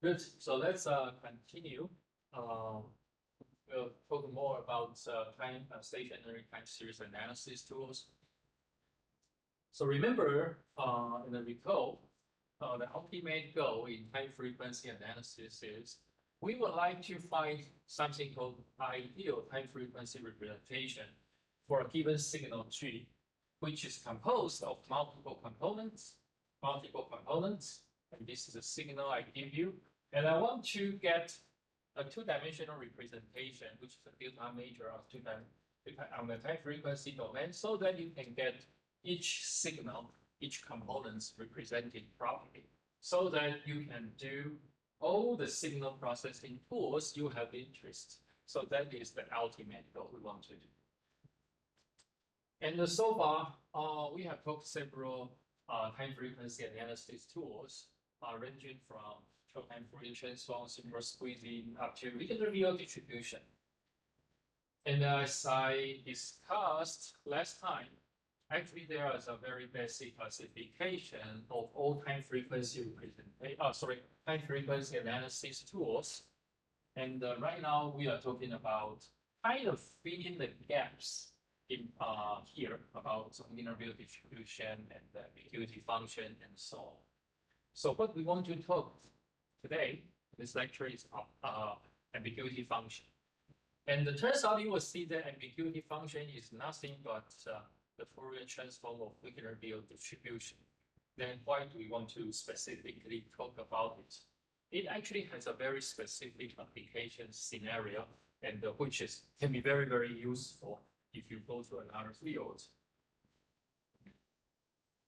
Good. So let's continue. We'll talk more about stationary time series analysis tools. So remember, in the recall, the ultimate goal in time frequency analysis is we would like to find something called ideal time frequency representation for a given signal G, which is composed of multiple components, and this is a signal I give you. And I want to get a two-dimensional representation, which is a delta major of on the time frequency domain, so that you can get each signal, each component represented properly, so that you can do all the signal processing tools you have interest. So that is the ultimate goal we want to do. And so far, we have talked several time frequency analysis tools, ranging from short-time Fourier transform, simple squeezing, up to Wigner field distribution. And as I discussed last time, actually there is a very basic classification of all time frequency time frequency analysis tools. And right now we are talking about kind of filling the gaps in here about Wigner field distribution and the ambiguity function and so on. So what we want to talk today, this lecture is ambiguity function. And it turns out you will see that ambiguity function is nothing but the Fourier transform of Wigner field distribution. Then why do we want to specifically talk about it? It actually has a very specific application scenario, and which can be very, very useful if you go to another field.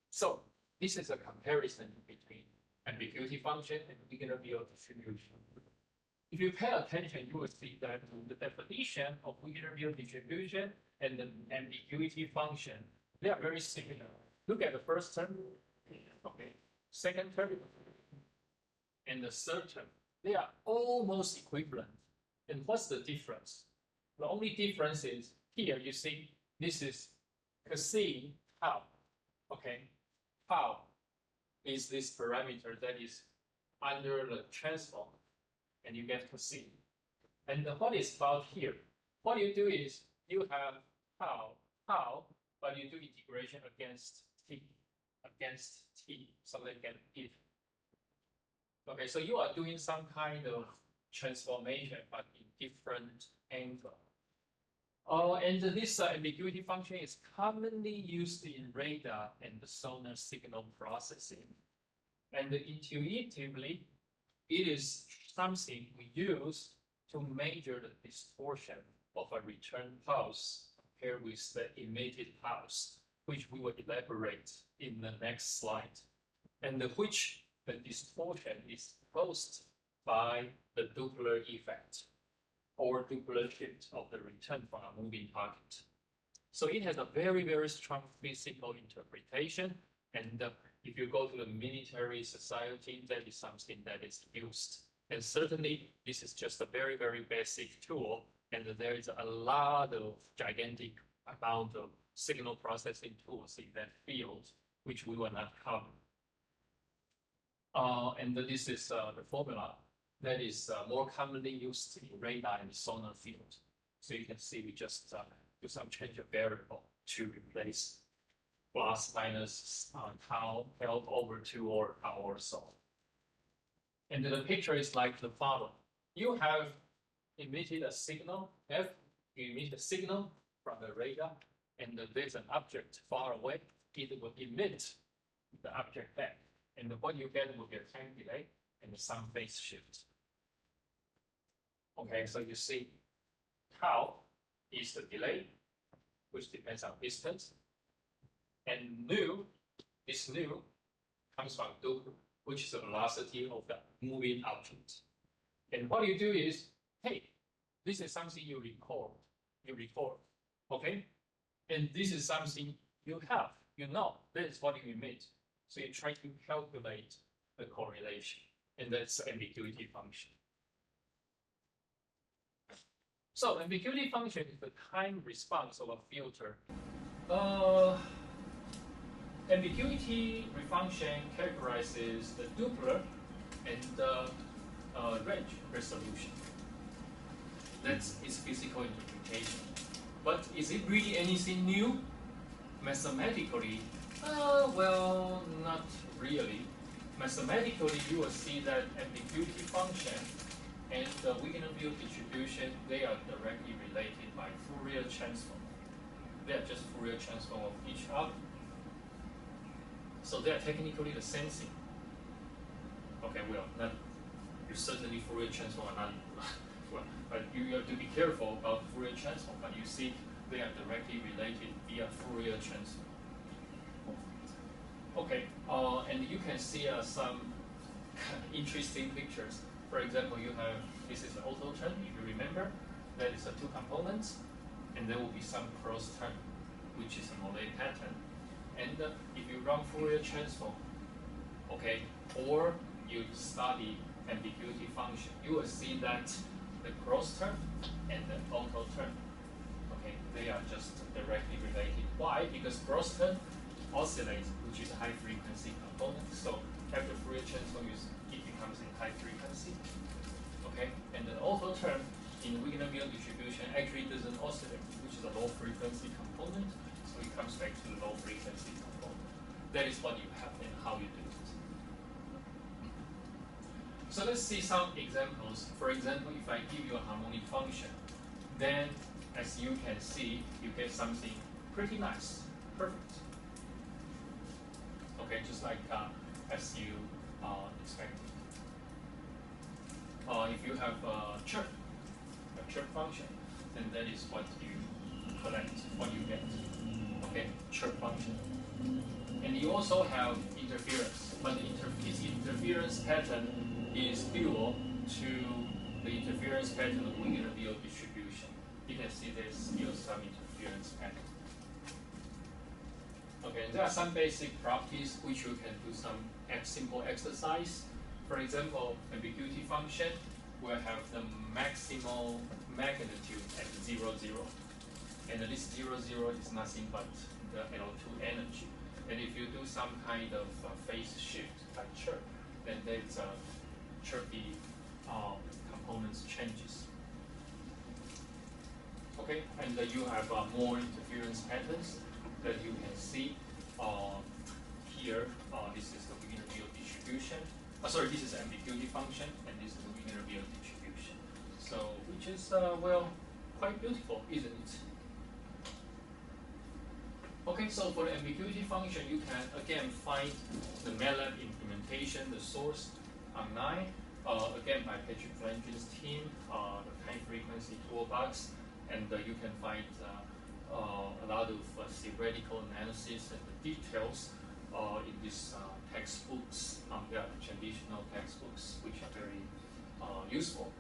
So this is a comparison between ambiguity function and Wigner field distribution. If you pay attention, you will see that the definition of Wigner field distribution and the ambiguity function, they are very similar. Look at the first term, okay, second term, and the third term. They are almost equivalent. And what's the difference? The only difference is here you see this is cosine tau. Okay, tau is this parameter that is under the transform, and you get cosine. And what is about here? What you do is you have tau, but you do integration against t, so they get it. Okay, so you are doing some kind of transformation, but in different angle. And this ambiguity function is commonly used in radar and the sonar signal processing. And intuitively, it is something we use to measure the distortion of a return pulse compared with the emitted pulse, which we will elaborate in the next slide, and which the distortion is caused by the Doppler effect, or Doppler shift of the return from a moving target. So it has a very, very strong physical interpretation. And if you go to the military society, that is something that is used. And certainly, this is just a very, very basic tool. And there is a lot of gigantic amount of signal processing tools in that field, which we will not cover. And this is the formula that is more commonly used in radar and sonar field. So you can see we just do some change of variable to replace plus minus tau L over 2 or tau or so. And the picture is like the following. You have emitted a signal, F, you emit a signal from the radar, and there's an object far away. It will emit the object back. And what you get will be a time delay and some phase shift. Okay, so you see tau is the delay, which depends on distance. And this nu comes from du, which is the velocity of the moving object. And what you do is, hey, this is something you record, okay? And this is something you have, that is what you emit. So you try to calculate the correlation, and that's the ambiguity function. So ambiguity function is the time response of a filter. Ambiguity function characterizes the Doppler, and range resolution. That's its physical interpretation. But is it really anything new? Mathematically, well, not really. Mathematically, you will see that ambiguity function and the Wigner distribution, they are directly related by Fourier transform. They are just Fourier transform of each other. So they are technically the same thing. Okay, well, not you certainly Fourier transform are not well, but you have to be careful about Fourier transform. But you see, they are directly related via Fourier transform. Okay, and you can see some interesting pictures. For example, you have this is the auto term. If you remember, that is two components, and there will be some cross term, which is a Mollet pattern. And if you run Fourier transform, okay, or you study ambiguity function, you will see that the cross term and the auto term, okay, they are just directly related. Why? Because cross term oscillates, which is a high frequency component. So after Fourier transform, it becomes a high frequency. Okay, and the auto term in Wigner distribution actually doesn't oscillate, which is a low frequency component. So it comes back to the low frequency component. That is what you have and how you do it. So let's see some examples. For example, if I give you a harmonic function, then as you can see, you get something pretty nice, perfect. Okay, just like as you expected. If you have a chirp function, then that is what you collect, what you get. Okay, chirp function. And you also have interference, but this interference pattern is dual to the interference pattern of Wigner distribution. You can see there's still some interference pattern. Okay, there are some basic properties which you can do some simple exercise. For example, ambiguity function will have the maximal magnitude at 0, 0. And this 0, 0 is nothing but the L2 energy. And if you do some kind of phase shift like chirp, then there's chirpy components changes. Okay, and you have more interference patterns that you can see here. This is the Wigner distribution. Sorry, this is ambiguity function, and this is the Wigner distribution. So, which is well, quite beautiful, isn't it? Okay, so for the ambiguity function, you can again find the MATLAB implementation, the source online. Again, by Patrick Flangin's team, the time frequency toolbox, and you can find a lot of theoretical analysis and the details in these textbooks. They are traditional textbooks, which are very useful.